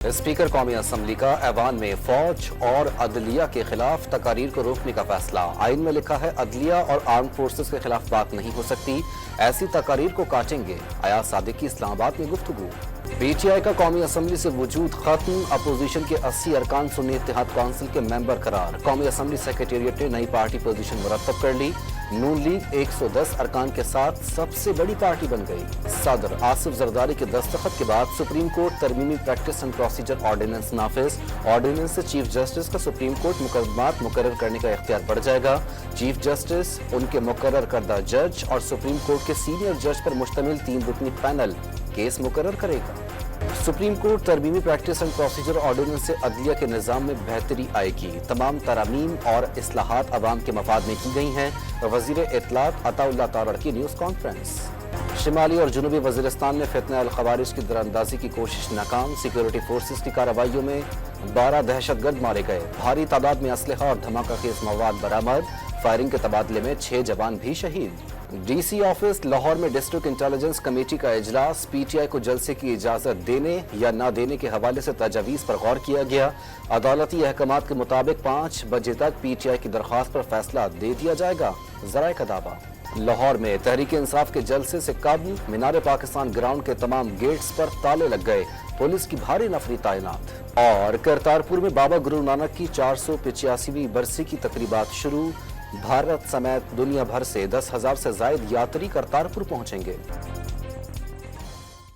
Speaker कौमी assembly का ऐवान में फौज और अदलिया के खिलाफ तकारीर को रोकने का फैसला। आइन में लिखा है अदलिया और आर्म फोर्सेस के खिलाफ बात नहीं हो सकती, ऐसी तकारीर को काटेंगे। अयाज सादिक की इस्लामाबाद में गुफ्तगू। पीटीआई का कौमी असम्बली से वजूद खत्म, अपोजिशन के 80 अरकान सुन्नी इत्तेहाद काउंसिल के मेंबर करार। कौमी असम्बली सेक्रेटेरिएट ने नई पार्टी पोजीशन मुरतब कर ली। नून लीग 110 अरकान के साथ सबसे बड़ी पार्टी बन गई। सदर आसिफ जरदारी के दस्तखत के बाद सुप्रीम कोर्ट तरमीमी प्रैक्टिस एंड प्रोसीजर ऑर्डिनेंस नाफिज। ऑर्डिनेंस से चीफ जस्टिस का सुप्रीम कोर्ट मुकदमात मुकर्रर करने का इख्तियार बढ़ जाएगा। चीफ जस्टिस, उनके मुकर्रर करदा जज और सुप्रीम कोर्ट के सीनियर जज पर मुश्तमिल 3 रुकनी पैनल केस मुकर्रर करेगा। सुप्रीम कोर्ट तरमीमी प्रैक्टिस एंड प्रोसीजर ऑर्डिनेंस से अदलिया के निज़ाम में बेहतरी आएगी। तमाम तरामीम और इस्लाहात अवाम के मफाद में की गई हैं। वज़ीर इत्तलात अताउल्लाह तारड़ की न्यूज़ कॉन्फ्रेंस। शिमाली और जनूबी वज़ीरिस्तान में फितना अल खवारिज की दरअंदाजी की कोशिश नाकाम। सिक्योरिटी फोर्सेस की कार्रवाइयों में 12 दहशतगर्द मारे गए। भारी तादाद में असलहा और धमाकाखेज मवाद बरामद। फायरिंग के तबादले में 6 जवान भी शहीद। डीसी ऑफिस लाहौर में डिस्ट्रिक्ट इंटेलिजेंस कमेटी का इजलास। पीटीआई को जलसे की इजाजत देने या ना देने के हवाले से तजावीज़ पर गौर किया गया। अदालती अहकामात के मुताबिक 5 बजे तक पीटीआई की दरख्वास्त पर फैसला दे दिया जाएगा। ज़राए का दावा। लाहौर में तहरीक इंसाफ के जलसे से कबल मीनार पाकिस्तान ग्राउंड के तमाम गेट्स पर ताले लग गए। पुलिस की भारी नफरी तैनात। और करतारपुर में बाबा गुरु नानक की 485वीं बरसी की तकरीबात शुरू। भारत समेत दुनिया भर से 10,000 से ज्यादा यात्री करतारपुर पहुंचेंगे।